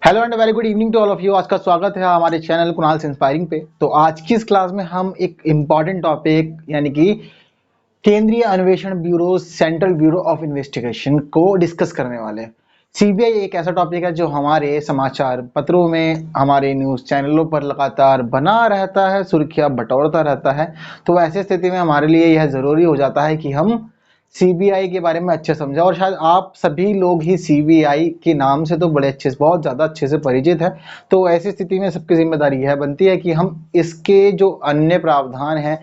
Hello and very good evening to all of you. आज का स्वागत है हमारे चैनल कुणाल से इंस्पायरिंग पे। तो आज की इस क्लास में हम एक इम्पॉर्टेंट टॉपिक यानी कि केंद्रीय अन्वेषण bureau central bureau of investigation को डिस्कस करने वाले हैं। सीबीआई एक ऐसा टॉपिक है जो हमारे समाचार पत्रों में, हमारे न्यूज़ चैनलों पर लगातार बना रहता है, सुर्खियां बटोरता रहता है। तो ऐसी स्थिति में हमारे लिए यह ज़रूरी हो जाता है कि हम सीबीआई के बारे में अच्छे समझें। और शायद आप सभी लोग ही सीबीआई के नाम से तो बड़े अच्छे से, बहुत ज़्यादा अच्छे से परिचित है। तो ऐसी स्थिति में सबकी जिम्मेदारी यह बनती है कि हम इसके जो अन्य प्रावधान हैं,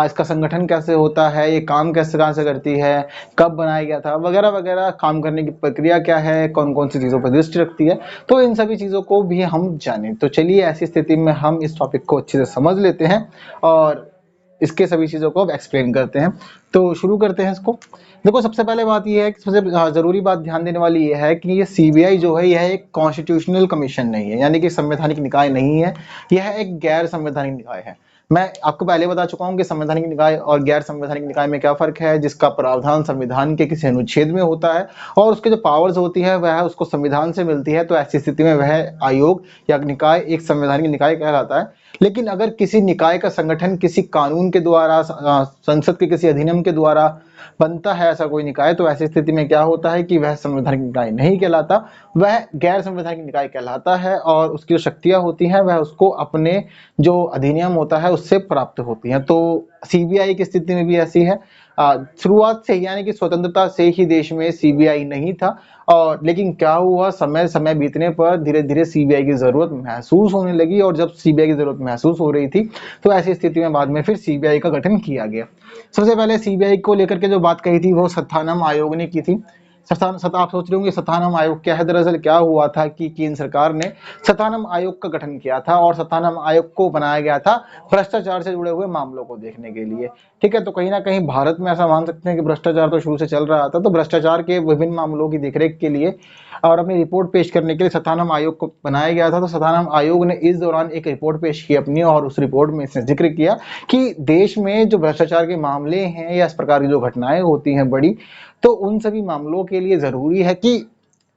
इसका संगठन कैसे होता है, ये काम कैसे कहाँ से करती है, कब बनाया गया था, वगैरह वगैरह, काम करने की प्रक्रिया क्या है, कौन कौन सी चीज़ों पर दृष्टि रखती है, तो इन सभी चीज़ों को भी हम जानें। तो चलिए ऐसी स्थिति में हम इस टॉपिक को अच्छे से समझ लेते हैं और इसके सभी चीज़ों को अब एक्सप्लेन करते हैं। तो शुरू करते हैं इसको। देखो, सबसे पहले बात यह है कि सबसे ज़रूरी बात ध्यान देने वाली यह है कि ये सीबीआई जो है, यह एक कॉन्स्टिट्यूशनल कमीशन नहीं है, यानी कि संवैधानिक निकाय नहीं है। यह एक गैर संवैधानिक निकाय है। मैं आपको पहले बता चुका हूं कि संवैधानिक निकाय और गैर संवैधानिक निकाय में क्या फर्क है, जिसका प्रावधान संविधान के किसी अनुच्छेद में होता है और उसके जो पावर्स होती है वह उसको संविधान से मिलती है। तो ऐसी स्थिति में वह आयोग या निकाय एक संवैधानिक निकाय कहलाता है। लेकिन अगर किसी निकाय का संगठन किसी कानून के द्वारा, संसद के किसी अधिनियम के द्वारा बनता है ऐसा कोई निकाय, तो ऐसी स्थिति में क्या होता है कि वह संवैधानिक निकाय नहीं कहलाता, वह गैर संवैधानिक निकाय कहलाता है। और उसकी जो शक्तियां होती हैं वह उसको अपने जो अधिनियम होता है उससे प्राप्त होती हैं। तो सीबीआई की स्थिति में भी ऐसी है। शुरुआत से यानी कि स्वतंत्रता से ही देश में सीबीआई नहीं था, और लेकिन क्या हुआ, समय समय बीतने पर धीरे धीरे सीबीआई की जरूरत महसूस होने लगी। और जब सीबीआई की जरूरत महसूस हो रही थी तो ऐसी स्थिति में बाद में फिर सीबीआई का गठन किया गया। सबसे पहले सीबीआई को लेकर के जो बात कही थी वो सत्तानम आयोग ने की थी। आप सोच रहे होंगे सत्तानम आयोग क्या है। दरअसल क्या हुआ था कि केंद्र सरकार ने सत्तानम आयोग का गठन किया था, और सत्तानम आयोग को बनाया गया था भ्रष्टाचार से जुड़े हुए मामलों को देखने के लिए। ठीक है, तो कहीं ना कहीं भारत में ऐसा मान सकते हैं कि भ्रष्टाचार तो शुरू से चल रहा था, तो भ्रष्टाचार के विभिन्न मामलों की देखरेख के लिए और अपनी रिपोर्ट पेश करने के लिए सत्तानम आयोग को बनाया गया था। तो सत्तानम आयोग ने इस दौरान एक रिपोर्ट पेश की अपनी, और उस रिपोर्ट में इसने जिक्र किया कि देश में जो भ्रष्टाचार के मामले हैं या इस प्रकार की जो घटनाएं होती हैं बड़ी, तो उन सभी मामलों के लिए जरूरी है कि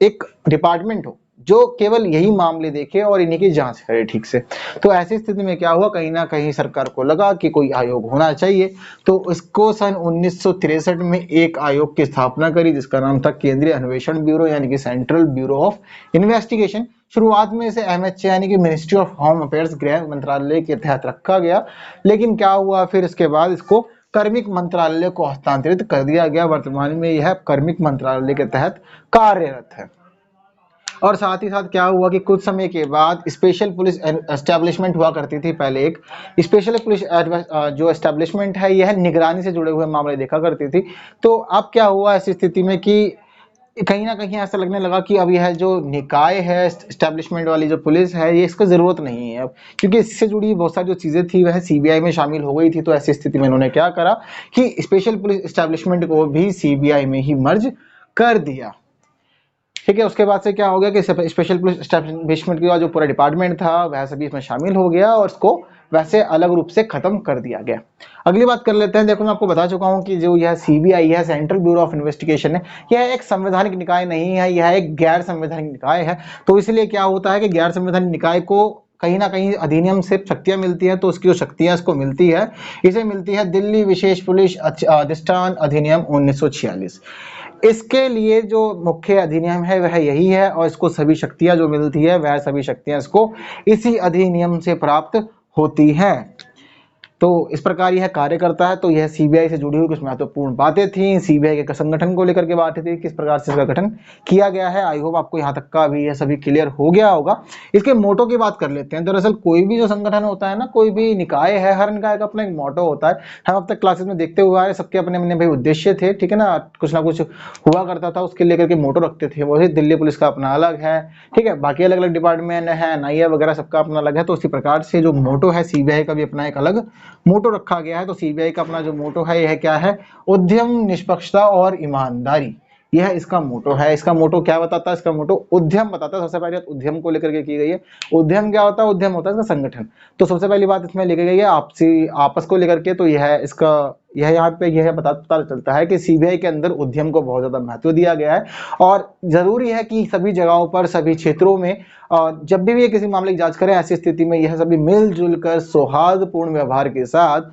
एक डिपार्टमेंट हो जो केवल यही मामले देखे और इन्हीं की जांच करे ठीक से। तो ऐसी स्थिति में क्या हुआ, कहीं ना कहीं सरकार को लगा कि कोई आयोग होना चाहिए। तो इसको सन 1963 में एक आयोग की स्थापना करी जिसका नाम था केंद्रीय अन्वेषण ब्यूरो, यानी कि सेंट्रल ब्यूरो ऑफ इन्वेस्टिगेशन। शुरुआत में इसे एमएचए यानी कि मिनिस्ट्री ऑफ होम अफेयर्स, गृह मंत्रालय के तहत रखा गया। लेकिन क्या हुआ, फिर इसके बाद इसको कार्मिक मंत्रालय को हस्तांतरित कर दिया गया। वर्तमान में यह कार्मिक मंत्रालय के तहत कार्यरत है। और साथ ही साथ क्या हुआ कि कुछ समय के बाद स्पेशल पुलिस एस्टेब्लिशमेंट हुआ करती थी। पहले एक स्पेशल पुलिस जो एस्टेब्लिशमेंट है, यह निगरानी से जुड़े हुए मामले देखा करती थी। तो अब क्या हुआ ऐसी स्थिति में कि कहीं ना कहीं ऐसा लगने लगा कि अब यह जो निकाय है, एस्टेब्लिशमेंट वाली जो पुलिस है, ये इसको जरूरत नहीं है अब, क्योंकि इससे जुड़ी बहुत सारी जो चीजें थी वह सीबीआई में शामिल हो गई थी। तो ऐसी स्थिति में इन्होंने क्या करा कि स्पेशल पुलिस एस्टेब्लिशमेंट को भी सीबीआई में ही मर्ज कर दिया। ठीक है, उसके बाद से क्या हो गया कि स्पेशल पुलिस एस्टेब्लिशमेंट का जो पूरा डिपार्टमेंट था वह सभी इसमें शामिल हो गया और इसको वैसे अलग रूप से खत्म कर दिया गया। अगली बात कर लेते हैं। देखो, मैं आपको बता चुका हूं कि जो यह सीबीआई है, सेंट्रल ब्यूरो ऑफ इन्वेस्टिगेशन है, यह एक संवैधानिक निकाय नहीं है, यह एक गैर संवैधानिक निकाय है। तो इसलिए क्या होता है कि गैर संवैधानिक निकाय को कहीं ना कहीं अधिनियम से शक्तियां मिलती हैं। तो उसकी जो शक्तियां इसको मिलती है, इसे मिलती है दिल्ली विशेष पुलिस अधिष्ठान अधिनियम 1946। इसके लिए जो मुख्य अधिनियम है वह यही है, और इसको सभी शक्तियां जो मिलती है वह सभी शक्तियां इसको इसी अधिनियम से प्राप्त होती हैं। तो इस प्रकार यह कार्य करता है। तो यह सीबीआई से जुड़ी हुई कुछ महत्वपूर्ण बातें थी, सीबीआई के संगठन को लेकर के बातें थी, किस प्रकार से इसका गठन किया गया है। आई होप आपको यहाँ तक का अभी यह सभी क्लियर हो गया होगा। इसके मोटो की बात कर लेते हैं। दरअसल कोई भी जो संगठन होता है ना, कोई भी निकाय है, हर निकाय का अपना एक मोटो होता है। हम अब तक क्लासेस में देखते हुए आए, सबके अपने अपने भाई उद्देश्य थे, ठीक है ना कुछ हुआ करता था, उसके लेकर के मोटो रखते थे। वही दिल्ली पुलिस का अपना अलग है, ठीक है, बाकी अलग अलग डिपार्टमेंट है, एनआईए वगैरह सबका अपना अलग है। तो उसी प्रकार से जो मोटो है, सीबीआई का भी अपना एक अलग मोटो रखा गया है। तो सीबीआई का अपना जो मोटो है यह क्या है, उद्यम, निष्पक्षता और ईमानदारी। यह इसका मोटो है। इसका मोटो क्या बताता है? इसका मोटो उद्यम बताता है। सबसे पहले बात उद्यम को लेकर के की गई है। उद्यम क्या होता है? उद्यम होता है इसका संगठन। तो सबसे पहली बात इसमें लिखी गई है आपसी आपस को लेकर के, तो यह इसका यह यहाँ पे यह पता चलता है कि सीबीआई के अंदर उद्यम को बहुत ज्यादा महत्व दिया गया है और जरूरी है कि सभी जगहों पर सभी क्षेत्रों में और जब भी ये किसी मामले की जांच करें, ऐसी स्थिति में यह सभी मिलजुल कर सौहार्दपूर्ण व्यवहार के साथ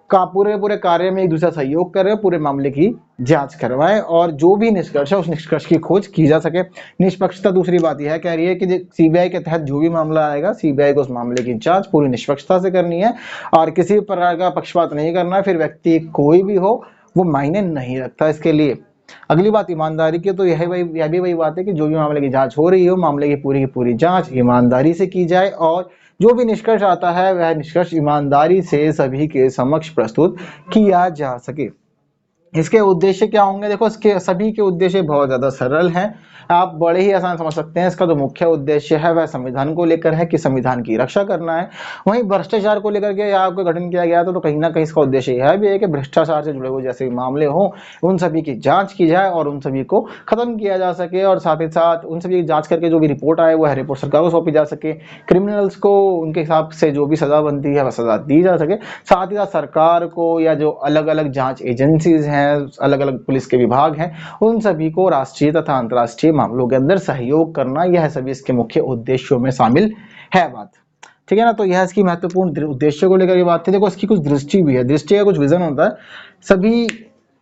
का पूरे कार्य में एक दूसरा सहयोग करें, पूरे मामले की जांच करवाएं और जो भी निष्कर्ष है उस निष्कर्ष की खोज की जा सके। निष्पक्षता दूसरी बात यह कह रही है कि सीबीआई के तहत जो भी मामला आएगा, सीबीआई को उस मामले की जांच पूरी निष्पक्षता से करनी है और किसी भी प्रकार का पक्षपात नहीं करना है। फिर व्यक्ति कोई भी हो वो मायने नहीं रखता इसके लिए। अगली बात ईमानदारी की, तो यह भी वही बात है कि जो भी मामले की जांच हो रही हो, मामले की पूरी जांच ईमानदारी से की जाए और जो भी निष्कर्ष आता है वह निष्कर्ष ईमानदारी से सभी के समक्ष प्रस्तुत किया जा सके। इसके उद्देश्य क्या होंगे? देखो, इसके सभी के उद्देश्य बहुत ज्यादा सरल हैं, आप बड़े ही आसान समझ सकते हैं। इसका जो मुख्य उद्देश्य है वह संविधान को लेकर है कि संविधान की रक्षा करना है। वहीं भ्रष्टाचार को लेकर के आपको गठन किया गया तो कहीं ना कहीं इसका उद्देश्य यह भी है कि भ्रष्टाचार से जुड़े हुए जैसे मामले हो उन सभी की जांच की जाए और उन सभी को खत्म किया जा सके और साथ ही साथ उन सभी की जांच करके जो भी रिपोर्ट आए वह रिपोर्ट सरकार को सौंपी जा सके। क्रिमिनल्स को उनके हिसाब से जो भी सजा बनती है वह सजा दी जा सके। साथ ही साथ सरकार को या जो अलग अलग जांच एजेंसीज हैं, अलग अलग पुलिस के विभाग हैं, उन सभी को राष्ट्रीय तथा अंतर्राष्ट्रीय मामलों के अंदर सहयोग करना, यह सभी इसके मुख्य उद्देश्यों में शामिल है बात। ठीक है ना। तो यह इसकी महत्वपूर्ण उद्देश्य को लेकर के बात थी। देखो, इसकी कुछ दृष्टि भी है। दृष्टि का कुछ विजन होता है। सभी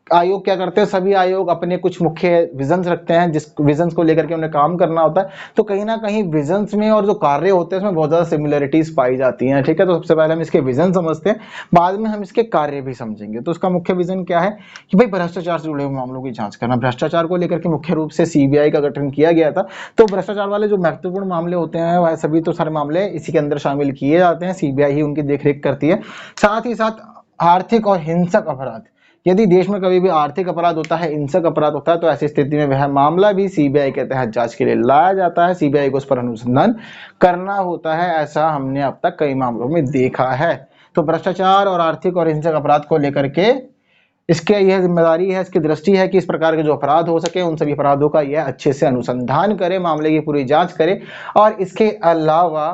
आयोग क्या करते हैं? सभी आयोग अपने कुछ मुख्य विजन्स रखते हैं, जिस विजन्स को लेकर के उन्हें काम करना होता है। तो कहीं ना कहीं विजन्स में और जो कार्य होते हैं उसमें बहुत ज्यादा सिमिलरिटीज पाई जाती हैं। ठीक है, तो सबसे पहले हम इसके विजन समझते हैं, बाद में हम इसके कार्य भी समझेंगे। तो इसका मुख्य विजन क्या है कि भाई भ्रष्टाचार से जुड़े हुए मामलों की जांच करना। भ्रष्टाचार को लेकर के मुख्य रूप से सीबीआई का गठन किया गया था। तो भ्रष्टाचार वाले जो महत्वपूर्ण मामले होते हैं वह सभी तो सारे मामले इसी के अंदर शामिल किए जाते हैं। सीबीआई ही उनकी देखरेख करती है। साथ ही साथ आर्थिक और हिंसक अपराध, यदि देश में कभी भी आर्थिक अपराध होता है, हिंसक अपराध होता है, तो ऐसी स्थिति में वह मामला भी सीबीआई के तहत जांच के लिए लाया जाता है। सीबीआई को उस पर अनुसंधान करना होता है। ऐसा हमने अब तक कई मामलों में देखा है। तो भ्रष्टाचार और आर्थिक और हिंसक अपराध को लेकर के इसके यह जिम्मेदारी है, इसकी दृष्टि है कि इस प्रकार के जो अपराध हो सके उन सभी अपराधों का यह अच्छे से अनुसंधान करे, मामले की पूरी जांच करे और इसके अलावा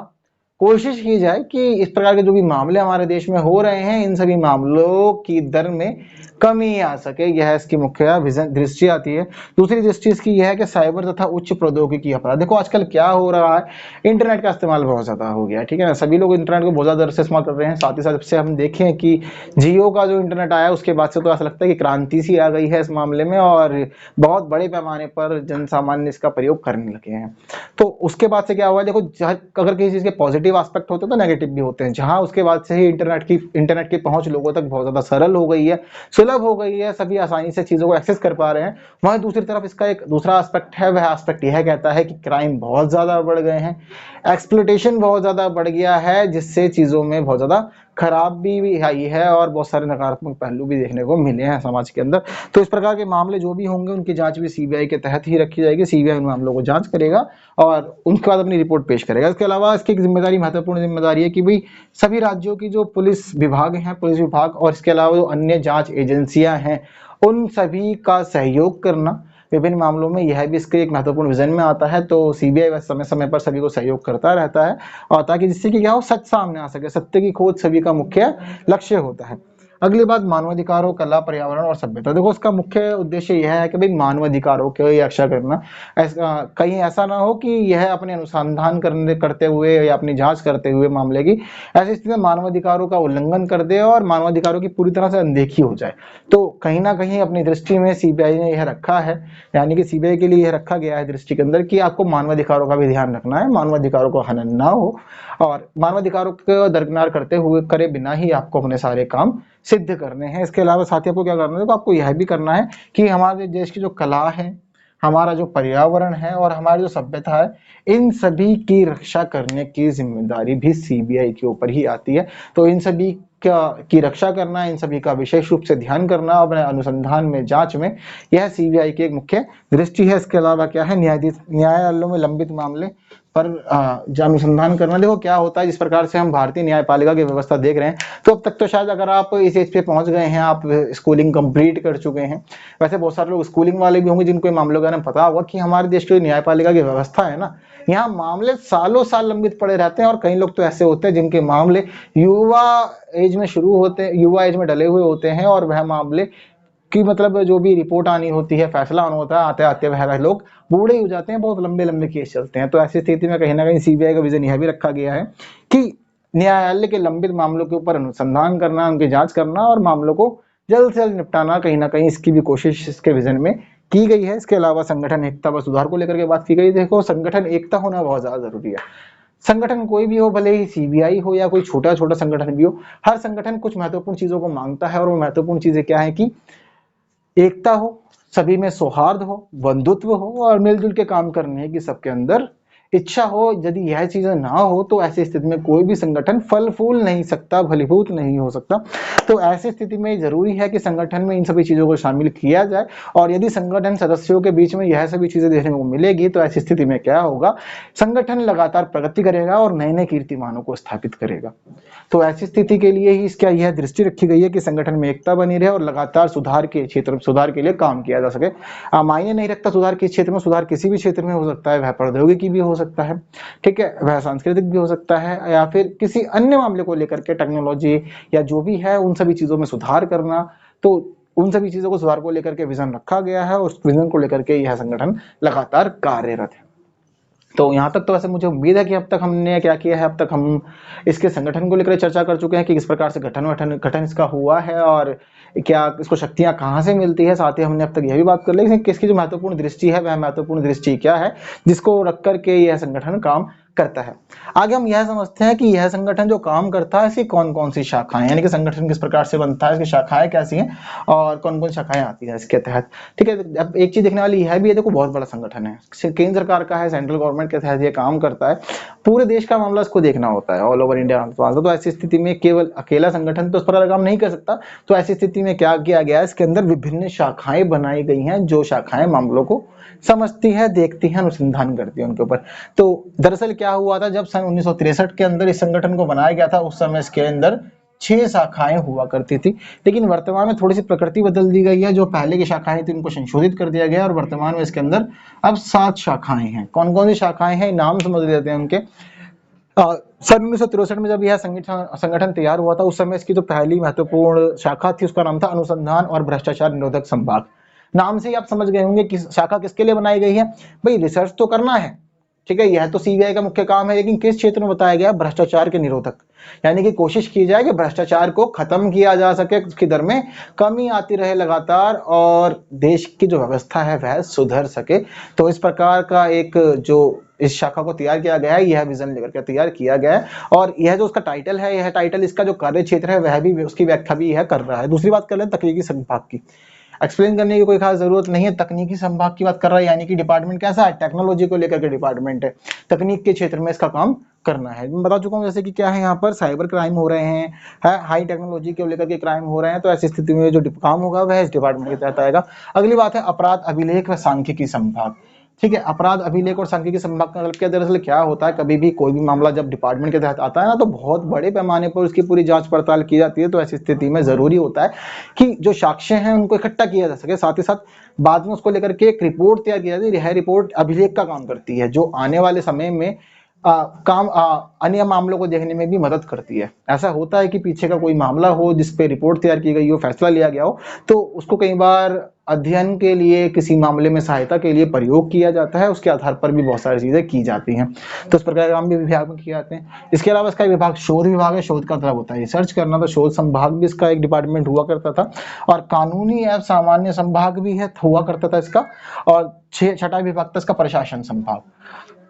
कोशिश की जाए कि इस प्रकार के जो भी मामले हमारे देश में हो रहे हैं इन सभी मामलों की दर में कमी आ सके। यह इसकी मुख्य दृष्टि आती है। दूसरी दृष्टि इसकी यह है कि साइबर तथा उच्च प्रौद्योगिकी अपराध। देखो, आजकल क्या हो रहा है, इंटरनेट का इस्तेमाल बहुत ज्यादा हो गया है। ठीक है ना, सभी लोग इंटरनेट को बहुत ज्यादा दर से इस्तेमाल कर रहे हैं। साथ ही साथ से हम देखें कि जियो का जो इंटरनेट आया उसके बाद से तो ऐसा लगता है कि क्रांति सी आ गई है इस मामले में और बहुत बड़े पैमाने पर जन सामान्य इसका प्रयोग करने लगे हैं। तो उसके बाद से क्या हुआ, देखो, अगर किसी चीज के पॉजिटिव एस्पेक्ट होते हैं तो नेगेटिव भी होते हैं। जहां उसके बाद से ही इंटरनेट की पहुंच लोगों तक बहुत ज्यादा सरल हो गई है, सुलभ हो गई है, सभी आसानी से चीजों को एक्सेस कर पा रहे हैं। वहीं दूसरी तरफ इसका एक दूसरा एस्पेक्ट है, वह एस्पेक्ट यह कहता है कि क्राइम बहुत ज्यादा बढ़ गए हैं, एक्सप्लॉइटेशन बहुत ज्यादा बढ़ गया है, जिससे चीजों में बहुत ज्यादा खराबी भी आई है और बहुत सारे नकारात्मक पहलू भी देखने को मिले हैं समाज के अंदर। तो इस प्रकार के मामले जो भी होंगे उनकी जांच भी सीबीआई के तहत ही रखी जाएगी। सीबीआई उन मामलों को जांच करेगा और उनके बाद अपनी रिपोर्ट पेश करेगा। इसके अलावा इसकी एक जिम्मेदारी, महत्वपूर्ण जिम्मेदारी है कि भाई सभी राज्यों की जो पुलिस विभाग हैं, पुलिस विभाग और इसके अलावा जो अन्य जांच एजेंसियां हैं उन सभी का सहयोग करना विभिन्न मामलों में, यह भी इसके एक महत्वपूर्ण विजन में आता है। तो सीबीआई समय समय पर सभी को सहयोग करता रहता है और ताकि जिससे कि क्या हो, सच सामने आ सके। सत्य की खोज सभी का मुख्य लक्ष्य होता है। अगली बात, मानवाधिकारों, कला, पर्यावरण और सभ्यता। देखो, इसका मुख्य उद्देश्य यह है कि भाई मानवाधिकारों की रक्षा करना। कहीं ऐसा ना हो कि यह अपने अनुसंधान करते हुए या अपनी जांच करते हुए मामले की ऐसी स्थिति में मानवाधिकारों का उल्लंघन कर दे और मानवाधिकारों की पूरी तरह से अनदेखी हो जाए। तो कहीं ना कहीं अपनी दृष्टि में सीबीआई ने यह रखा है, यानी कि सीबीआई के लिए यह रखा गया है दृष्टि के अंदर कि आपको मानवाधिकारों का भी ध्यान रखना है, मानवाधिकारों को हनन ना हो और मानवाधिकारों को दरकिनार करते हुए करे बिना ही आपको अपने सारे काम सिद्ध करने हैं। इसके अलावा साथ ही आपको क्या करना है, तो आपको यह भी करना है कि हमारे देश की जो कला है, हमारा जो पर्यावरण है और हमारी जो सभ्यता है, इन सभी की रक्षा करने की जिम्मेदारी भी सीबीआई के ऊपर ही आती है। तो इन सभी की रक्षा करना, इन सभी का विशेष रूप से ध्यान करना अपने अनुसंधान में, जांच में, यह सीबीआई की एक मुख्य दृष्टि है। इसके अलावा क्या है, न्यायालयों में लंबित मामले पर अनुसंधान करना। देखो क्या होता है, जिस प्रकार से हम भारतीय न्यायपालिका की व्यवस्था देख रहे हैं, तो अब तक तो शायद अगर आप इस एज पे पहुंच गए हैं, आप स्कूलिंग कंप्लीट कर चुके हैं, वैसे बहुत सारे लोग स्कूलिंग वाले भी होंगे जिनको मामलों के बारे में पता होगा कि हमारे देश की न्यायपालिका की व्यवस्था है ना, यहाँ मामले सालों साल लंबित पड़े रहते हैं। और कई लोग तो ऐसे होते हैं जिनके मामले युवा एज में शुरू होते हैं, युवा एज में डले हुए होते हैं, और वह मामले कि मतलब जो भी रिपोर्ट आनी होती है, फैसला आना होता है, आते आते वह लोग बूढ़े हो जाते हैं, बहुत लंबे लंबे केस चलते हैं। तो ऐसी स्थिति में कहीं ना कहीं सीबीआई का विजन यह भी रखा गया है कि न्यायालय के लंबित मामलों के ऊपर अनुसंधान करना, उनकी जांच करना और मामलों को जल्द से जल्द निपटाना, कहीं ना कहीं इसकी भी कोशिश इसके विजन में की गई है। इसके अलावा संगठन एकता व सुधार को लेकर के बात की गई। देखो, संगठन एकता होना बहुत ज्यादा जरूरी है। संगठन कोई भी हो, भले ही सीबीआई हो या कोई छोटा छोटा संगठन भी हो, हर संगठन कुछ महत्वपूर्ण चीजों को मांगता है। और वो महत्वपूर्ण चीजें क्या है कि एकता हो, सभी में सौहार्द हो, बंधुत्व हो और मिलजुल के काम करने की सबके अंदर इच्छा हो। यदि यह चीजें ना हो तो ऐसी स्थिति में कोई भी संगठन फल फूल नहीं सकता, फलीभूत नहीं हो सकता। तो ऐसी स्थिति में जरूरी है कि संगठन में इन सभी चीजों को शामिल किया जाए। और यदि संगठन सदस्यों के बीच में यह सभी चीजें देखने को मिलेगी तो ऐसी स्थिति में क्या होगा, संगठन लगातार प्रगति करेगा और नए नए कीर्तिमानों को स्थापित करेगा। तो ऐसी स्थिति के लिए ही इसका यह दृष्टि रखी गई है कि संगठन में एकता बनी रहे और लगातार सुधार के क्षेत्र, सुधार के लिए काम किया जा सके। मायने नहीं रखता सुधार किस क्षेत्र में, सुधार किसी भी क्षेत्र में हो सकता है, वह प्रौद्योगिकी भी हो सकता है, ठीक है, वह सांस्कृतिक भी हो सकता है, या फिर किसी अन्य मामले को लेकर के टेक्नोलॉजी या जो भी है उन सभी चीजों में सुधार करना। तो उन सभी चीजों को सुधार को लेकर के विजन रखा गया है और उस विजन को लेकर के यह संगठन लगातार कार्यरत है। तो यहाँ तक तो वैसे मुझे उम्मीद है कि अब तक हमने क्या किया है, अब तक हम इसके संगठन को लेकर चर्चा कर चुके हैं कि किस प्रकार से गठन इसका हुआ है और क्या इसको शक्तियां कहाँ से मिलती है। साथ ही हमने अब तक यह भी बात कर ली कि किसकी जो महत्वपूर्ण दृष्टि है, वह महत्वपूर्ण दृष्टि क्या है जिसको रख करके यह संगठन काम करता है। आगे हम यह समझते हैं कि यह संगठन जो काम करता है इसकी कौन कौन सी शाखाएं, यानी कि संगठन किस प्रकार से बनता है, इसकी शाखाएं कैसी हैं और कौन कौन शाखाएं आती है इसके तहत। ठीक है, अब एक चीज देखने वाली यह भी है, देखो बहुत बड़ा संगठन है, केंद्र सरकार का है, सेंट्रल गवर्नमेंट के तहत ये काम करता है, पूरे देश का मामला इसको देखना होता है, ऑल ओवर इंडिया। तो ऐसी स्थिति में केवल अकेला संगठन तो इस पर काम नहीं कर सकता। तो ऐसी स्थिति में क्या किया गया है, इसके अंदर विभिन्न शाखाएं बनाई गई हैं, जो शाखाएं मामलों को समझती है, देखती है, अनुसंधान करती है उनके ऊपर। तो दरअसल क्या हुआ था, जब सन 1963 के अंदर इस संगठन को बनाया गया था, उस समय इसके अंदर 6 शाखाएं हुआ करती थी। लेकिन वर्तमान में थोड़ी सी प्रकृति बदल दी गई है, जो पहले की शाखाएं थी उनको संशोधित कर दिया गया और वर्तमान में इसके अंदर अब 7 शाखाएं हैं। कौन कौन सी शाखाएं हैं, नाम समझ लेते हैं उनके। सन 1963 में जब यह संगठन तैयार हुआ था, उस समय इसकी जो पहली महत्वपूर्ण शाखा थी उसका नाम था अनुसंधान और भ्रष्टाचार निरोधक संभाग। नाम से ही आप समझ गए होंगे कि शाखा किसके लिए बनाई गई है। भाई रिसर्च तो करना है, ठीक है, यह तो सीबीआई का मुख्य काम है, लेकिन किस क्षेत्र में बताया गया, भ्रष्टाचार के निरोधक, यानी कि कोशिश की जाए कि भ्रष्टाचार को खत्म किया जा सके, उसकी दर में कमी आती रहे लगातार और देश की जो व्यवस्था है वह सुधर सके। तो इस प्रकार का एक जो इस शाखा को तैयार किया गया है, यह विजन लेकर के तैयार किया गया है। और यह जो उसका टाइटल है, यह टाइटल इसका जो कार्य क्षेत्र है वह भी उसकी व्याख्या भी यह कर रहा है। दूसरी बात कर लें तकनीकी संभाग की, एक्सप्लेन करने की कोई खास जरूरत नहीं है, तकनीकी संभाग की बात कर रहा है, यानी कि डिपार्टमेंट कैसा है, टेक्नोलॉजी को लेकर के डिपार्टमेंट है, तकनीक के क्षेत्र में इसका काम करना है। मैं बता चुका हूं जैसे कि क्या है, यहाँ पर साइबर क्राइम हो रहे हैं, हाई टेक्नोलॉजी को लेकर के क्राइम हो रहे हैं, तो ऐसी स्थिति में जो काम होगा वह इस डिपार्टमेंट के तहत आएगा। अगली बात है अपराध अभिलेख व सांख्यिकी संभाग। ठीक है, अपराध अभिलेख और सांख्यिकी संभाग का मतलब क्या, दरअसल क्या होता है, कभी भी कोई भी मामला जब डिपार्टमेंट के तहत आता है ना, तो बहुत बड़े पैमाने पर उसकी पूरी जांच पड़ताल की जाती है। तो ऐसी स्थिति में जरूरी होता है कि जो साक्ष्य हैं उनको इकट्ठा किया जा सके, साथ ही साथ बाद में उसको लेकर के एक रिपोर्ट तैयार की जाती है। यह रिपोर्ट अभिलेख का काम करती है, जो आने वाले समय में अन्य मामलों को देखने में भी मदद करती है। ऐसा होता है कि पीछे का कोई मामला हो जिसपे रिपोर्ट तैयार की गई हो, फैसला लिया गया हो, तो उसको कई बार अध्ययन के लिए, किसी मामले में सहायता के लिए प्रयोग किया जाता है, उसके आधार पर भी बहुत सारी चीजें की जाती हैं। तो इस प्रकार के काम भी विभाग में किए जाते हैं। इसके अलावा इसका विभाग शोध विभाग है, शोध का मतलब होता है रिसर्च करना, तो शोध संभाग भी इसका एक डिपार्टमेंट हुआ करता था। और कानूनी एवं सामान्य संभाग भी है, हुआ करता था इसका। और छठा विभाग था इसका प्रशासन संभाग।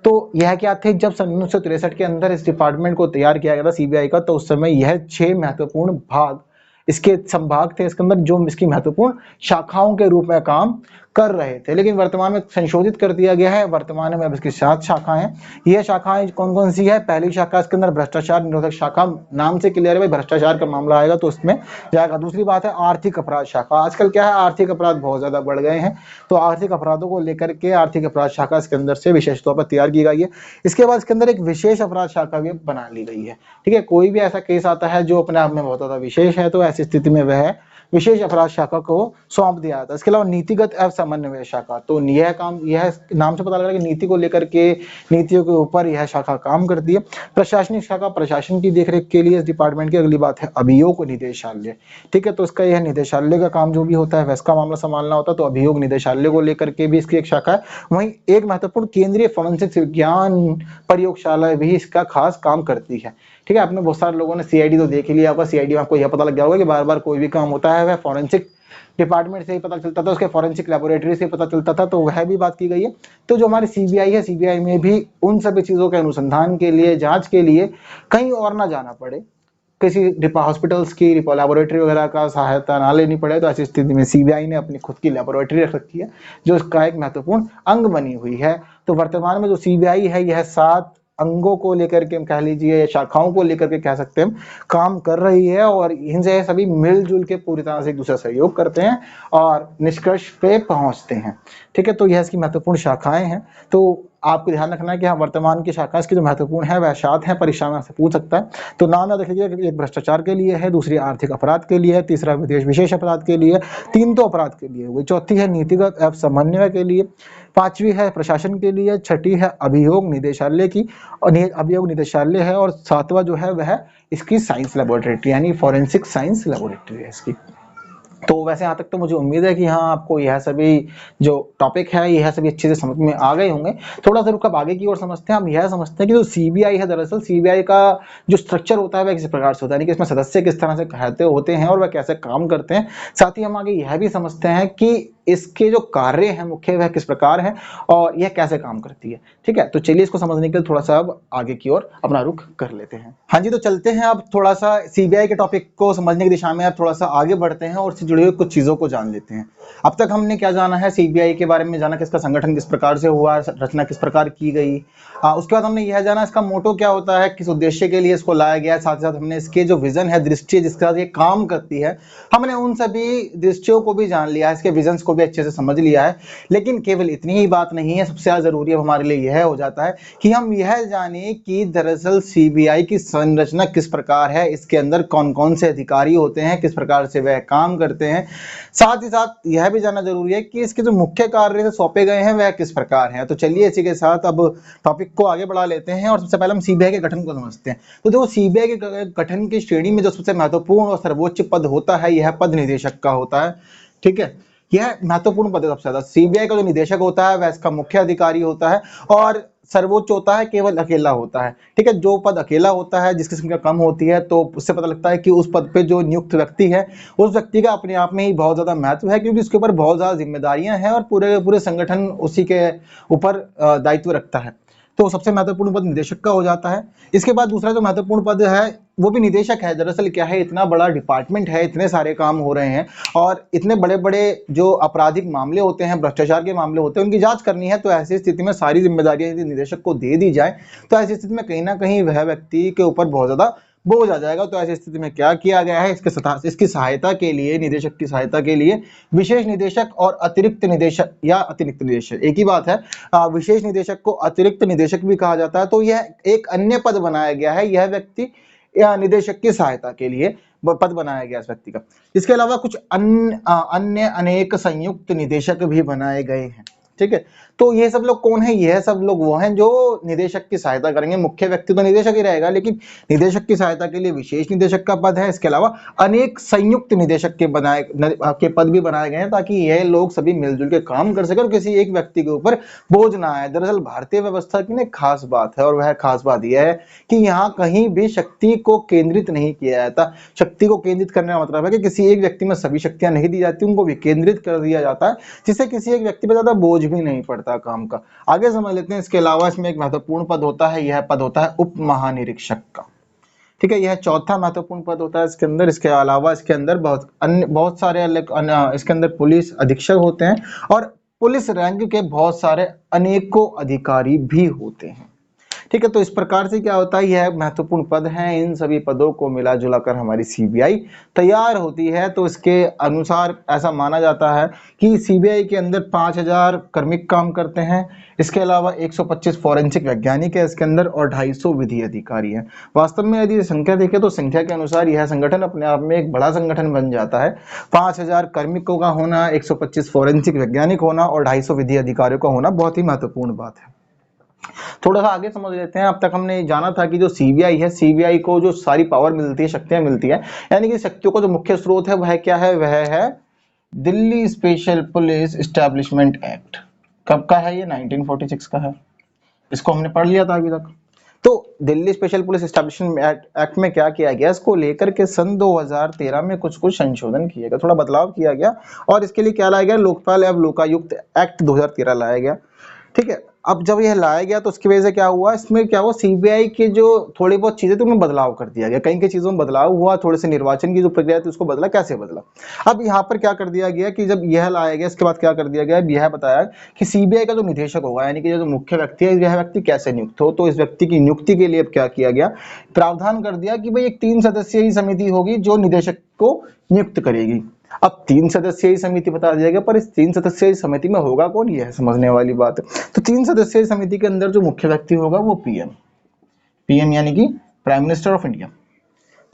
तो यह क्या थे, जब सन 1963 के अंदर इस डिपार्टमेंट को तैयार किया गया था सीबीआई का, तो उस समय यह 6 महत्वपूर्ण भाग इसके संभाग थे, इसके अंदर जो इसकी महत्वपूर्ण शाखाओं के रूप में काम कर रहे थे, लेकिन वर्तमान में संशोधित कर दिया गया है। वर्तमान में अब इसकी 7 शाखाएं हैं। यह शाखाएं कौन कौन सी है? पहली शाखा इसके अंदर भ्रष्टाचार निरोधक शाखा, नाम से क्लियर है भाई, भ्रष्टाचार का मामला आएगा तो उसमें जाएगा। दूसरी बात है आर्थिक अपराध शाखा। आजकल क्या है, आर्थिक अपराध बहुत ज्यादा बढ़ गए हैं, तो आर्थिक अपराधों को लेकर के आर्थिक अपराध शाखा इसके अंदर से विशेष तौर पर तैयार की गई है। इसके बाद इसके अंदर एक विशेष अपराध शाखा भी बना ली गई है। ठीक है, कोई भी ऐसा केस आता है जो अपने आप में बहुत ज्यादा विशेष है, तो ऐसी स्थिति में वह विशेष अपराध शाखा को सौंप दिया जाता है। इसके अलावा नीतिगत एवं समन्वय शाखा, तो यह काम, यह नाम से पता लग रहा है कि नीति को लेकर के, नीतियों के ऊपर यह शाखा काम करती है। प्रशासनिक शाखा, प्रशासन की देखरेख के लिए इस डिपार्टमेंट की। अगली बात है अभियोग निदेशालय। ठीक है, तो इसका यह निदेशालय का काम जो भी होता है वैसा मामला संभालना होता है, तो अभियोग निदेशालय को लेकर के भी इसकी एक शाखा है। वहीं एक महत्वपूर्ण केंद्रीय फोरेंसिक विज्ञान प्रयोगशाला भी इसका खास काम करती है। ठीक है, आपने बहुत सारे लोगों ने सीआईडी तो देख ही लिया होगा। सीआईडी में आपको यह पता लग गया होगा कि बार बार कोई भी काम होता है वह फोरेंसिक डिपार्टमेंट से ही पता चलता था, उसके फोरेंसिक लेबोरेटरी से पता चलता था, तो वह भी बात की गई है। तो जो हमारी सीबीआई है, सीबीआई में भी उन सभी चीजों के अनुसंधान के लिए, जांच के लिए कहीं और ना जाना पड़े, किसी हॉस्पिटल्स की लेबोरेटरी वगैरह का सहायता ना लेनी पड़े, तो ऐसी स्थिति में सीबीआई ने अपनी खुद की लेबोरेटरी रख रखी है, जो इसका एक महत्वपूर्ण अंग बनी हुई है। तो वर्तमान में जो सीबीआई है, यह 7 अंगों को लेकर के कह लीजिए, या शाखाओं को लेकर के कह सकते हैं हम, काम कर रही है, और इनसे सभी मिलजुल के पूरी तरह से एक दूसरे सहयोग करते हैं और निष्कर्ष पे पहुंचते हैं। ठीक है, तो यह इसकी महत्वपूर्ण शाखाएं हैं। तो आपको ध्यान रखना है कि हाँ, वर्तमान की शाखा इसकी जो महत्वपूर्ण है वह 7 है, परीक्षा में आपसे पूछ सकता है। तो नाम याद रखिए कि एक भ्रष्टाचार के लिए है, दूसरी आर्थिक अपराध के लिए है, तीसरा विदेश विशेष अपराध के लिए, 3 तो अपराध के लिए हुई, चौथी है नीतिगत एवं समन्वय के लिए, 5वीं है प्रशासन के लिए, 6ठी है अभियोग निदेशालय की, और अभियोग निदेशालय है, और 7वां जो है वह इसकी साइंस लेबोरेटरी यानी फॉरेंसिक साइंस लेबोरेटरी है इसकी। तो वैसे यहाँ तक तो मुझे उम्मीद है कि हाँ, आपको यह सभी जो टॉपिक है यह सभी अच्छे से समझ में आ गए होंगे। थोड़ा सा रुक अब आगे की ओर समझते हैं। हम यह समझते हैं कि जो सीबीआई है, दरअसल सीबीआई का जो स्ट्रक्चर होता है वह किस प्रकार से होता है, यानी कि इसमें सदस्य किस तरह से कहते होते हैं और वह कैसे काम करते हैं। साथ ही हम आगे यह भी समझते हैं कि इसके जो कार्य हैं मुख्य वह किस प्रकार है और यह कैसे काम करती है। ठीक है, तो चलिए इसको समझने के लिए थोड़ा सा अब आगे की ओर अपना रुख कर लेते हैं। हाँ जी, तो चलते हैं अब थोड़ा सा सीबीआई के टॉपिक को समझने की दिशा में अब थोड़ा सा आगे बढ़ते हैं और उससे जुड़ी हुई कुछ चीजों को जान लेते हैं। अब तक हमने क्या जाना है, सीबीआई के बारे में जाना कि इसका संगठन किस प्रकार से हुआ, रचना किस प्रकार की गई। उसके बाद हमने यह जाना इसका मोटो क्या होता है, किस उद्देश्य के लिए इसको लाया गया है। साथ ही साथ हमने इसके जो विजन है, दृष्टि जिसके साथ ये काम करती है, हमने उन सभी दृष्टियों को भी जान लिया है, इसके विजन्स को भी अच्छे से समझ लिया है। लेकिन केवल इतनी ही बात नहीं है, सबसे ज्यादा जरूरी अब हमारे लिए यह हो जाता है कि हम यह जाने कि दरअसल सीबीआई की संरचना किस प्रकार है, इसके अंदर कौन कौन से अधिकारी होते हैं, किस प्रकार से वह काम करते हैं। साथ ही साथ यह भी जानना जरूरी है कि इसके जो मुख्य कार्य सौंपे गए हैं वह किस प्रकार हैं। तो चलिए इसी के साथ अब टॉपिक को आगे बढ़ा लेते हैं और सबसे पहले हम सीबीआई के गठन को समझते हैं। तो देखो, सीबीआई के गठन की श्रेणी में जो सबसे महत्वपूर्ण और सर्वोच्च पद होता है, यह पद निदेशक का होता है। ठीक है, यह महत्वपूर्ण पद है सबसे ज्यादा। सीबीआई का जो निदेशक होता है वह इसका मुख्य अधिकारी होता है और सर्वोच्च होता है, केवल अकेला होता है। ठीक है, जो पद अकेला होता है, जिसकी संख्या कम होती है, तो उससे पता लगता है कि उस पद पे जो नियुक्त व्यक्ति है उस व्यक्ति का अपने आप में ही बहुत ज्यादा महत्व है, क्योंकि उसके ऊपर बहुत ज्यादा जिम्मेदारियां हैं और पूरे पूरे संगठन उसी के ऊपर दायित्व रखता है। तो सबसे महत्वपूर्ण पद निदेशक का हो जाता है। इसके बाद दूसरा जो महत्वपूर्ण पद है वो भी निदेशक है। दरअसल क्या है, इतना बड़ा डिपार्टमेंट है, इतने सारे काम हो रहे हैं और इतने बड़े बड़े जो आपराधिक मामले होते हैं, भ्रष्टाचार के मामले होते हैं, उनकी जांच करनी है। तो ऐसी स्थिति में सारी जिम्मेदारियां यदि निदेशक को दे दी जाए तो ऐसी स्थिति में कहीं ना कहीं वह व्यक्ति के ऊपर बहुत ज्यादा बोझ आ जाएगा। तो ऐसी स्थिति में क्या किया गया है, इसकी सहायता के लिए, निदेशक की सहायता के लिए विशेष निदेशक और अतिरिक्त निदेशक या अतिरिक्त निदेशक एक ही बात है, विशेष निदेशक को अतिरिक्त निदेशक भी कहा जाता है। तो यह एक अन्य पद बनाया गया है, यह व्यक्ति या निदेशक की सहायता के लिए पद बनाया गया इस व्यक्ति का। इसके अलावा कुछ अन्य अनेक संयुक्त निदेशक भी बनाए गए हैं। ठीक है, तो ये सब लोग कौन है, यह सब लोग वो हैं जो निदेशक की सहायता करेंगे। मुख्य व्यक्ति तो निदेशक ही रहेगा, लेकिन निदेशक की सहायता के लिए विशेष निदेशक का पद है। इसके अलावा अनेक संयुक्त निदेशक के पद भी बनाए गए हैं, ताकि यह लोग सभी मिलजुल के काम कर सके और किसी एक व्यक्ति के ऊपर बोझ ना आए। दरअसल भारतीय व्यवस्था की एक खास बात है, और वह खास बात यह है कि यहाँ कहीं भी शक्ति को केंद्रित नहीं किया जाता। शक्ति को केंद्रित करने का मतलब है कि किसी एक व्यक्ति में सभी शक्तियां नहीं दी जाती, उनको विकेंद्रित कर दिया जाता है, जिससे किसी एक व्यक्ति पर ज्यादा बोझ भी नहीं पड़ता काम का। आगे समझ लेते हैं। इसके अलावा इसमें एक महत्वपूर्ण पद होता है, यह पद होता है उप महानिरीक्षक का। ठीक है, यह चौथा महत्वपूर्ण पद होता है इसके अंदर। इसके अलावा इसके अंदर बहुत सारे इसके अंदर पुलिस अधीक्षक होते हैं और पुलिस रैंक के बहुत सारे अनेकों अधिकारी भी होते हैं। ठीक है, तो इस प्रकार से क्या होता है, यह महत्वपूर्ण पद हैं, इन सभी पदों को मिला जुला कर हमारी सीबीआई तैयार होती है। तो इसके अनुसार ऐसा माना जाता है कि सीबीआई के अंदर 5000 कार्मिक काम करते हैं, इसके अलावा 125 फॉरेंसिक वैज्ञानिक है इसके अंदर, और 250 विधि अधिकारी हैं। वास्तव में यदि संख्या देखें तो संख्या के अनुसार यह संगठन अपने आप में एक बड़ा संगठन बन जाता है। 5000 कार्मिकों का होना, 125 फॉरेंसिक वैज्ञानिक होना और 250 विधि अधिकारियों का होना बहुत ही महत्वपूर्ण बात है। थोड़ा सा आगे समझ लेते हैं। अब तक हमने जाना था कि जो सीबीआई है, सीबीआई को जो सारी पावर मिलती है, शक्तियां मिलती है, यानी कि शक्तियों का जो मुख्य स्रोत है वह क्या है, वह है Delhi special police establishment act. कब का है ये? 1946 का है। इसको हमने पढ़ लिया था अभी तक। तो Delhi special police establishment act में क्या किया गया, इसको लेकर के सन 2013 में कुछ संशोधन किया गया, थोड़ा बदलाव किया गया, और इसके लिए क्या लाया गया, लोकपाल एवं लोकायुक्त एक्ट 2013 लाया गया। ठीक है, अब जब यह लाया गया तो उसकी वजह से क्या हुआ, इसमें क्या हुआ, सीबीआई के जो थोड़ी बहुत चीजें थी उनमें बदलाव कर दिया गया, कई कई चीजों में बदलाव हुआ, थोड़े से निर्वाचन की जो प्रक्रिया थी उसको बदला। कैसे बदला? अब यहाँ पर क्या कर दिया गया कि जब यह लाया गया, इसके बाद क्या कर दिया गया, यह बताया कि सीबीआई का जो निदेशक होगा, यानी कि जो मुख्य व्यक्ति है, यह व्यक्ति कैसे नियुक्त हो। तो इस व्यक्ति की नियुक्ति के लिए अब क्या किया गया, प्रावधान कर दिया कि भाई एक 3 सदस्यीय समिति होगी जो निदेशक को नियुक्त करेगी। अब 3 सदस्यीय समिति बता दिया गया, पर इस 3 सदस्यीय समिति में होगा कौन, यह समझने वाली बात है। तो 3 सदस्यीय समिति के अंदर जो मुख्य व्यक्ति होगा वो पीएम यानी कि प्राइम मिनिस्टर ऑफ इंडिया।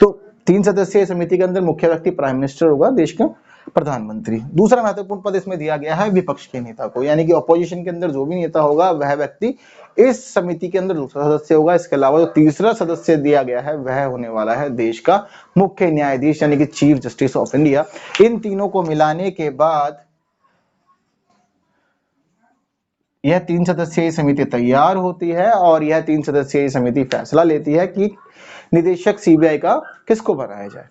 तो 3 सदस्यीय समिति के अंदर मुख्य व्यक्ति प्राइम मिनिस्टर होगा, देश का प्रधानमंत्री। दूसरा महत्वपूर्ण पद इसमें दिया गया है विपक्ष के नेता को, यानी कि ऑपोजिशन के अंदर जो भी नेता होगा वह व्यक्ति इस समिति के अंदर दूसरा सदस्य होगा। इसके अलावा जो तीसरा सदस्य दिया गया है वह होने वाला है देश का मुख्य न्यायाधीश, यानी कि चीफ जस्टिस ऑफ इंडिया। इन तीनों को मिलाने के बाद यह 3 सदस्यीय समिति तैयार होती है, और यह 3 सदस्यीय समिति फैसला लेती है कि निदेशक सीबीआई का किसको बनाया जाए।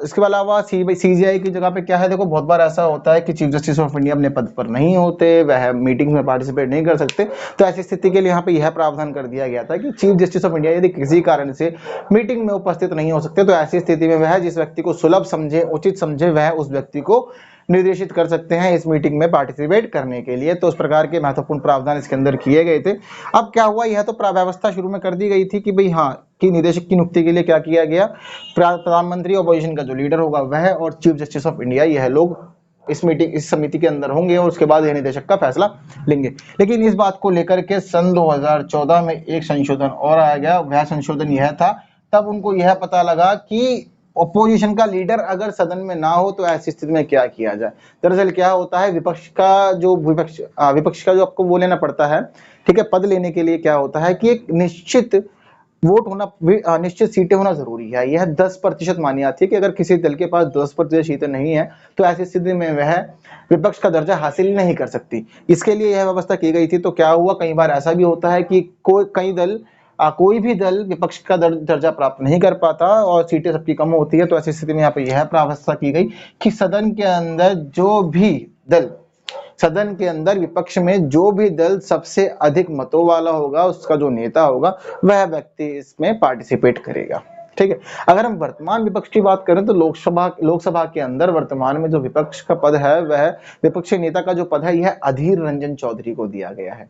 इसके अलावा सीजीआई की जगह पे क्या है, देखो बहुत बार ऐसा होता है कि चीफ जस्टिस ऑफ इंडिया अपने पद पर नहीं होते, वह मीटिंग में पार्टिसिपेट नहीं कर सकते। तो ऐसी स्थिति के लिए यहाँ पे यह प्रावधान कर दिया गया था कि चीफ जस्टिस ऑफ इंडिया यदि किसी कारण से मीटिंग में उपस्थित नहीं हो सकते, तो ऐसी स्थिति में वह जिस व्यक्ति को सुलभ समझे, उचित समझे, वह उस व्यक्ति को निर्देशित कर सकते हैं इस मीटिंग में पार्टिसिपेट करने के लिए। तो उस प्रकार के महत्वपूर्ण प्रावधान इसके अंदर किए गए थे। अब क्या हुआ, यह तो व्यवस्था शुरू में कर दी गई थी कि भाई हाँ, कि निदेशक की नियुक्ति के लिए क्या किया गया, प्रधानमंत्री, ऑपोजिशन का जो लीडर होगा वह, और चीफ जस्टिस ऑफ इंडिया, यह लोग इस समिति के अंदर होंगे, और उसके बाद यह निदेशक का फैसला लेंगे। लेकिन इस बात को लेकर के सन 2014 में एक संशोधन और आया गया। वह संशोधन यह था, तब उनको यह पता लगा कि ऑपोजिशन का लीडर अगर सदन में ना हो तो ऐसी स्थिति में क्या किया जाए। दरअसल क्या होता है, विपक्ष का जो आपको वो लेना पड़ता है, ठीक है, पद लेने के लिए क्या होता है कि एक निश्चित वोट होना, निश्चित सीटें होना जरूरी है। यह 10% मानी जाती है कि अगर किसी दल के पास 10% सीटें नहीं है तो ऐसी स्थिति में वह विपक्ष का दर्जा हासिल नहीं कर सकती। इसके लिए यह व्यवस्था की गई थी। तो क्या हुआ, कई बार ऐसा भी होता है कि कोई भी दल विपक्ष का दर्जा प्राप्त नहीं कर पाता और सीटें सबकी कम होती है। तो ऐसी स्थिति में यहाँ पे यह व्यवस्था की गई कि सदन के अंदर विपक्ष में जो भी दल सबसे अधिक मतों वाला होगा, उसका जो नेता होगा, वह व्यक्ति इसमें पार्टिसिपेट करेगा। ठीक है, अगर हम वर्तमान विपक्ष की बात करें तो लोकसभा के अंदर वर्तमान में जो विपक्ष का पद है, वह विपक्षी नेता का जो पद है, यह अधीर रंजन चौधरी को दिया गया है।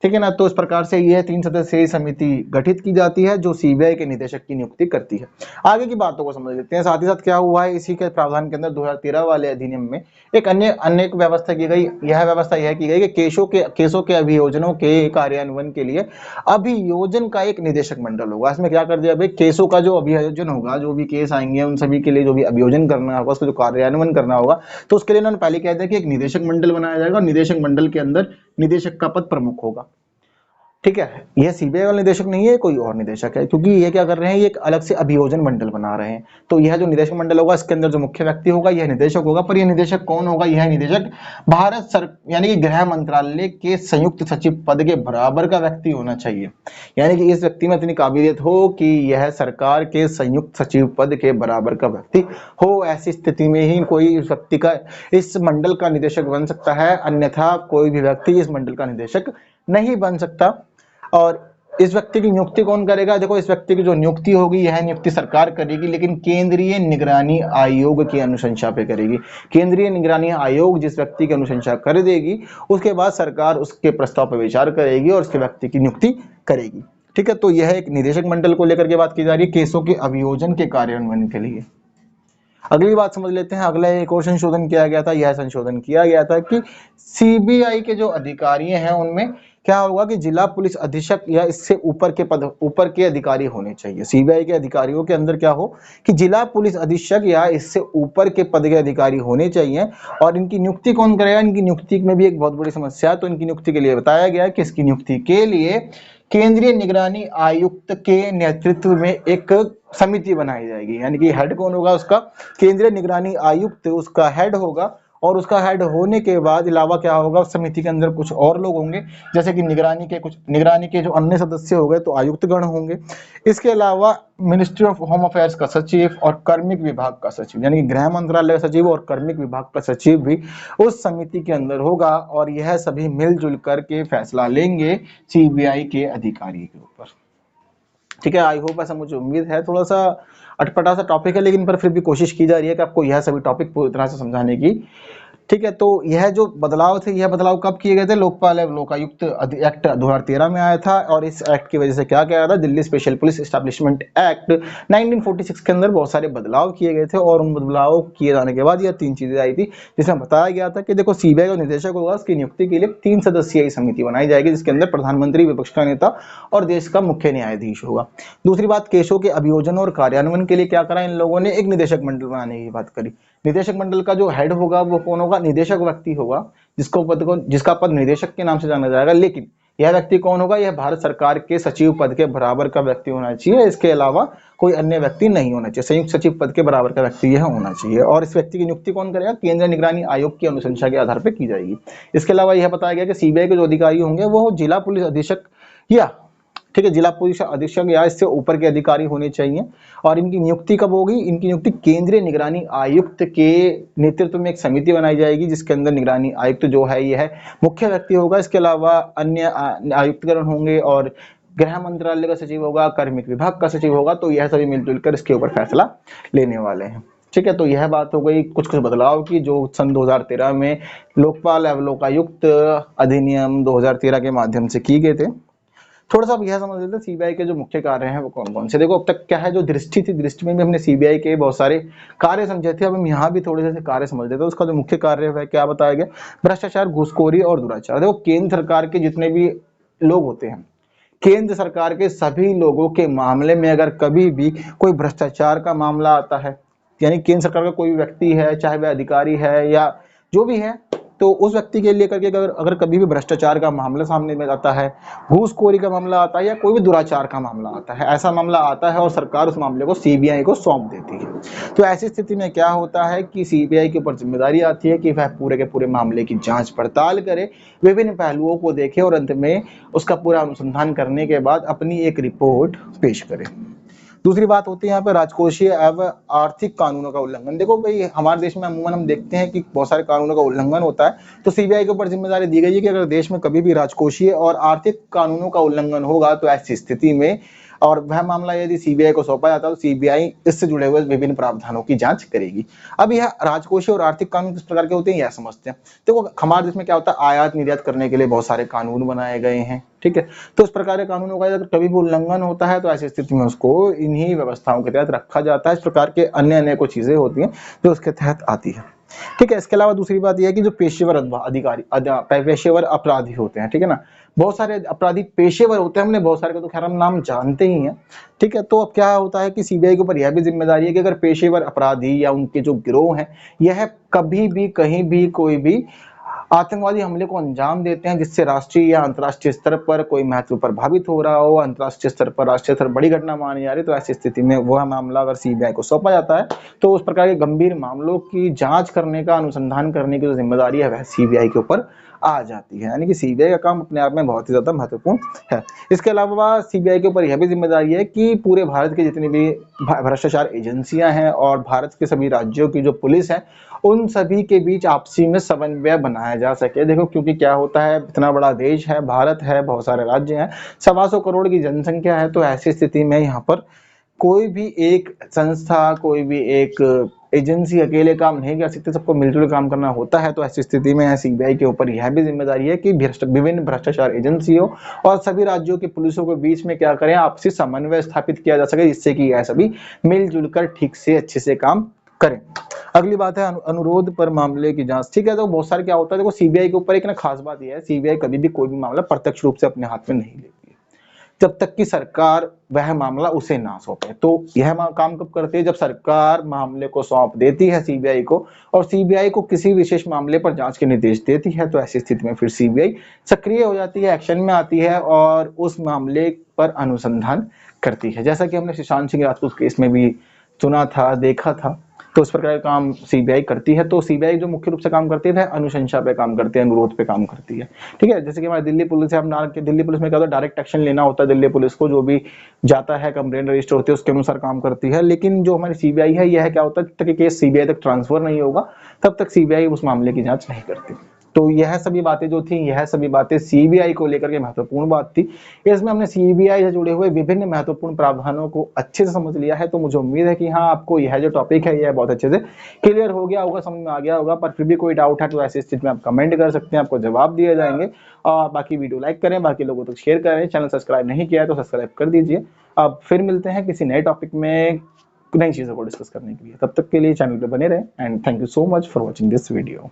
ठीक है ना। तो इस प्रकार से यह 3 सदस्यीय समिति गठित की जाती है जो सीबीआई के निदेशक की नियुक्ति करती है। आगे की बातों को समझ लेते हैं। साथ ही साथ क्या हुआ है, इसी के प्रावधान के अंदर 2013 वाले अधिनियम में एक अन्य व्यवस्था की गई। यह व्यवस्था यह की गई कि केसों के अभियोजनों के कार्यान्वयन के लिए अभियोजन का एक निदेशक मंडल होगा। इसमें क्या कर दिया भाई, केसों का जो अभियोजन होगा, जो भी केस आएंगे उन सभी के लिए जो भी अभियोजन करना होगा, उसको जो कार्यान्वयन करना होगा, तो उसके लिए उन्होंने पहले कह दिया कि एक निदेशक मंडल बनाया जाएगा और निदेशक मंडल के अंदर निदेशक का पद प्रमुख होगा। ठीक है, यह सीबीआई वाला निदेशक नहीं है, कोई और निदेशक है, क्योंकि ये क्या कर रहे हैं, ये एक अलग से अभियोजन मंडल बना रहे हैं। तो यह जो निदेशक मंडल होगा, इसके अंदर जो मुख्य व्यक्ति होगा यह निदेशक होगा। पर यह निदेशक कौन होगा, यह निदेशक यानी कि गृह मंत्रालय के संयुक्त सचिव पद के बराबर का व्यक्ति होना चाहिए। यानी कि इस व्यक्ति में इतनी काबिलियत हो कि यह सरकार के संयुक्त सचिव पद के बराबर का व्यक्ति हो। ऐसी स्थिति में ही कोई व्यक्ति का इस मंडल का निदेशक बन सकता है, अन्यथा कोई भी व्यक्ति इस मंडल का निदेशक नहीं बन सकता। और इस व्यक्ति की नियुक्ति कौन करेगा? देखो, इस व्यक्ति की जो नियुक्ति होगी यह नियुक्ति सरकार करेगी, लेकिन केंद्रीय निगरानी आयोग की अनुशंसा पे करेगी। केंद्रीय निगरानी आयोग जिस व्यक्ति की अनुशंसा कर देगी, उसके बाद सरकार उसके प्रस्ताव पर विचार करेगी और उसके व्यक्ति की नियुक्ति करेगी। ठीक है, तो यह एक निदेशक मंडल को लेकर के बात की जा रही है केसों के अभियोजन के कार्यान्वयन के लिए। अगली बात समझ लेते हैं। अगला एक और संशोधन किया गया था। यह संशोधन किया गया था कि सीबीआई के जो अधिकारी हैं उनमें क्या होगा कि जिला पुलिस अधीक्षक या इससे ऊपर के अधिकारी होने चाहिए। सीबीआई के अधिकारियों के अंदर क्या हो कि जिला पुलिस अधीक्षक या इससे ऊपर के पद के अधिकारी होने चाहिए। और इनकी नियुक्ति कौन करेगा? इनकी नियुक्ति में भी एक बहुत बड़ी समस्या है। तो इनकी नियुक्ति के लिए बताया गया है कि इसकी नियुक्ति के लिए केंद्रीय निगरानी आयुक्त के नेतृत्व में एक समिति बनाई जाएगी। यानी कि हेड कौन होगा उसका? केंद्रीय निगरानी आयुक्त उसका हेड होगा। और उसका हेड होने के बाद अलावा क्या होगा, उस समिति के अंदर कुछ और लोग होंगे, जैसे कि निगरानी के जो अन्य सदस्य हो गए तो आयुक्त गण होंगे। इसके अलावा मिनिस्ट्री ऑफ होम अफेयर्स का सचिव और कार्मिक विभाग का सचिव, यानी कि गृह मंत्रालय का सचिव और कार्मिक विभाग का सचिव भी उस समिति के अंदर होगा। और यह सभी मिलजुल करके फैसला लेंगे सीबीआई के अधिकारी के ऊपर। ठीक है, आई होप, ऐसा मुझे उम्मीद है। थोड़ा सा अटपटा सा टॉपिक है, लेकिन पर फिर भी कोशिश की जा रही है कि आपको यह सभी टॉपिक पूरी तरह से समझाने की। ठीक है, तो यह जो बदलाव थे, यह बदलाव कब किए गए थे? लोकपाल एवं लोकायुक्त एक्ट 2013 में आया था। और इस एक्ट की वजह से क्या किया था? Delhi special police establishment act 1946 के अंदर बहुत सारे बदलाव किए गए थे। और उन बदलाव किए जाने के बाद यह 3 चीजें आई थी, जिसमें बताया गया था कि देखो, सीबीआई का निदेशक होगा, उसकी नियुक्ति के लिए 3 सदस्यीय समिति बनाई जाएगी, जिसके अंदर प्रधानमंत्री, विपक्ष का नेता और देश का मुख्य न्यायाधीश होगा। दूसरी बात, केसों के अभियोजन और कार्यान्वयन के लिए क्या करा इन लोगों ने? एक निदेशक मंडल बनाने की बात करी। निदेशक मंडल का जो हेड होगा वो कौन होगा? निदेशक व्यक्ति होगा, जिसका पद निदेशक के नाम से जाना जाएगा। लेकिन यह व्यक्ति कौन होगा? यह भारत सरकार के सचिव पद के बराबर का व्यक्ति होना चाहिए। इसके अलावा कोई अन्य व्यक्ति नहीं होना चाहिए। संयुक्त सचिव पद के बराबर का व्यक्ति यह होना चाहिए। और इस व्यक्ति की नियुक्ति कौन करेगा? केंद्रीय निगरानी आयोग की अनुशंसा के आधार पर की जाएगी। इसके अलावा यह बताया गया कि सीबीआई के जो अधिकारी होंगे वो जिला पुलिस अधीक्षक या ठीक है, जिला पुलिस अधीक्षक या इससे ऊपर के अधिकारी होने चाहिए। और इनकी नियुक्ति कब होगी? इनकी नियुक्ति केंद्रीय निगरानी आयुक्त के नेतृत्व में एक समिति बनाई जाएगी, जिसके अंदर निगरानी आयुक्त जो है यह मुख्य व्यक्ति होगा। इसके अलावा अन्य आयुक्तगण होंगे और गृह मंत्रालय का सचिव होगा, कार्मिक विभाग का सचिव होगा। तो यह सभी मिलजुल कर इसके ऊपर फैसला लेने वाले हैं। ठीक है, तो यह बात हो गई कुछ बदलाव की जो सन 2013 में लोकपाल एवं लोकायुक्त अधिनियम 2013 के माध्यम से किए गए थे। थोड़ा सा अब यह समझ लेते हैं सीबीआई के जो मुख्य कार्य हैं वो कौन कौन से। देखो, अब तक क्या है, जो दृष्टि थी, दृष्टि में भी हमने सीबीआई के बहुत सारे कार्य समझे थे। अब हम यहाँ भी थोड़े से कार्य समझ लेते हैं। उसका जो मुख्य कार्य है क्या बताया गया? भ्रष्टाचार, घूसखोरी और दुराचार। देखो, केंद्र सरकार के जितने भी लोग होते हैं, केंद्र सरकार के सभी लोगों के मामले में अगर कभी भी कोई भ्रष्टाचार का मामला आता है, यानी केंद्र सरकार का कोई व्यक्ति है, चाहे वह अधिकारी है या जो भी है, तो उस व्यक्ति के लिए करके अगर कभी भी भ्रष्टाचार का मामला सामने में आता है, घूसखोरी का मामला आता है या कोई भी दुराचार का मामला आता है, ऐसा मामला आता है और सरकार उस मामले को सीबीआई को सौंप देती है। तो ऐसी स्थिति में क्या होता है कि सीबीआई के ऊपर जिम्मेदारी आती है कि वह पूरे के पूरे मामले की जांच पड़ताल करे, विभिन्न पहलुओं को देखे और अंत में उसका पूरा अनुसंधान करने के बाद अपनी एक रिपोर्ट पेश करे। दूसरी बात होती है यहाँ पे राजकोषीय एवं आर्थिक कानूनों का उल्लंघन। देखो भाई, हमारे देश में अमूमन हम देखते हैं कि बहुत सारे कानूनों का उल्लंघन होता है। तो सीबीआई के ऊपर जिम्मेदारी दी गई है कि अगर देश में कभी भी राजकोषीय और आर्थिक कानूनों का उल्लंघन होगा तो ऐसी स्थिति में और वह मामला यदि सीबीआई को सौंपा जाता है तो सीबीआई इससे जुड़े हुए विभिन्न प्रावधानों की जांच करेगी। अब यह राजकोषीय और आर्थिक कानून किस प्रकार के होते हैं यह समझते हैं। देखो, हमारे देश में क्या होता है, आयात निर्यात करने के लिए बहुत सारे कानून बनाए गए हैं। ठीक है, तो इस प्रकार के कानूनों का अगर कभी भी उल्लंघन होता है तो ऐसी स्थिति में उसको इन्हीं व्यवस्थाओं के तहत रखा जाता है। इस प्रकार के अन्य अनेकों चीजें होती हैं जो उसके तहत आती है। ठीक है, इसके अलावा दूसरी बात यह है कि जो पेशेवर अपराधी होते हैं, ठीक है ना, बहुत सारे अपराधी पेशेवर होते हैं, हमने बहुत सारे का तो खैर हम नाम जानते ही हैं। ठीक है, तो अब क्या होता है कि सीबीआई के ऊपर यह भी जिम्मेदारी है कि अगर पेशेवर अपराधी या उनके जो गिरोह हैं यह कभी भी कहीं भी कोई भी आतंकवादी हमले को अंजाम देते हैं जिससे राष्ट्रीय या अंतर्राष्ट्रीय स्तर पर कोई महत्व प्रभावित हो रहा हो, अंतर्राष्ट्रीय स्तर पर, राष्ट्रीय स्तर पर बड़ी घटना मानी जा रही, तो ऐसी स्थिति में वह मामला अगर सीबीआई को सौंपा जाता है तो उस प्रकार के गंभीर मामलों की जांच करने का, अनुसंधान करने की जो जिम्मेदारी है वह सीबीआई के ऊपर आ जाती है। यानी कि सीबीआई का काम अपने आप में बहुत ही ज्यादा महत्वपूर्ण है। इसके अलावा सीबीआई के ऊपर यह भी जिम्मेदारी है कि पूरे भारत की जितनी भी भ्रष्टाचार एजेंसियां हैं और भारत के सभी राज्यों की जो पुलिस है, उन सभी के बीच आपसी में समन्वय बनाया जा सके। देखो, क्योंकि क्या होता है, इतना बड़ा देश है, भारत है, बहुत सारे राज्य हैं, 125 करोड़ की जनसंख्या है, तो ऐसी स्थिति में यहाँ पर कोई भी एक संस्था, कोई भी एक एजेंसी अकेले काम नहीं कर सकती, सबको मिलजुल काम करना होता है। तो ऐसी स्थिति में सीबीआई के ऊपर यह भी जिम्मेदारी है कि विभिन्न भ्रष्टाचार एजेंसियों और सभी राज्यों की पुलिसों के बीच में क्या करें, आपसी समन्वय स्थापित किया जा सके, जिससे कि यह सभी मिलजुल कर ठीक से अच्छे से काम करें। अगली बात है अनुरोध पर मामले की जांच। ठीक है, तो बहुत सारे क्या होता है, देखो सीबीआई के ऊपर एक ना खास बात यह है, सीबीआई कभी भी कोई भी मामला प्रत्यक्ष रूप से अपने हाथ में नहीं लेती है जब तक कि सरकार वह मामला उसे ना सौंपे। तो यह काम कब करती है, जब सरकार मामले को सौंप देती है सीबीआई को और सीबीआई को किसी विशेष मामले पर जांच के निर्देश देती है, तो ऐसी स्थिति में फिर सीबीआई सक्रिय हो जाती है, एक्शन में आती है और उस मामले पर अनुसंधान करती है। जैसा कि हमने सुशांत सिंह राजपूत केस में भी सुना था, देखा था, तो इस प्रकार का काम सीबीआई करती है। तो सीबीआई जो मुख्य रूप से काम करती है वह अनुशंसा पे काम करती है, अनुरोध पे काम करती है। ठीक है, जैसे कि हमारी दिल्ली पुलिस है, हम दिल्ली पुलिस में क्या होता है, डायरेक्ट एक्शन लेना होता है दिल्ली पुलिस को, जो भी जाता है कंप्लेंट रजिस्टर होती है उसके अनुसार काम करती है। लेकिन जो हमारी सीबीआई है, यह क्या होता है, जब तक केस सीबीआई तक ट्रांसफर नहीं होगा तब तक सीबीआई उस मामले की जांच नहीं करती। तो यह सभी बातें जो थी, यह सभी बातें सीबीआई को लेकर के महत्वपूर्ण बात थी। इसमें हमने सीबीआई से जुड़े हुए विभिन्न महत्वपूर्ण प्रावधानों को अच्छे से समझ लिया है। तो मुझे उम्मीद है कि हाँ, आपको यह जो टॉपिक है यह बहुत अच्छे से क्लियर हो गया होगा, समझ में आ गया होगा। पर फिर भी कोई डाउट है तो ऐसी स्थिति में आप कमेंट कर सकते हैं, आपको जवाब दिए जाएंगे। और बाकी वीडियो लाइक करें, बाकी लोगों तक शेयर करें, चैनल सब्सक्राइब नहीं किया है तो सब्सक्राइब कर दीजिए। अब फिर मिलते हैं किसी नए टॉपिक में नई चीजों को डिस्कस करने के लिए। तब तक के लिए चैनल पे बने रहें and thank you so much for watching this video.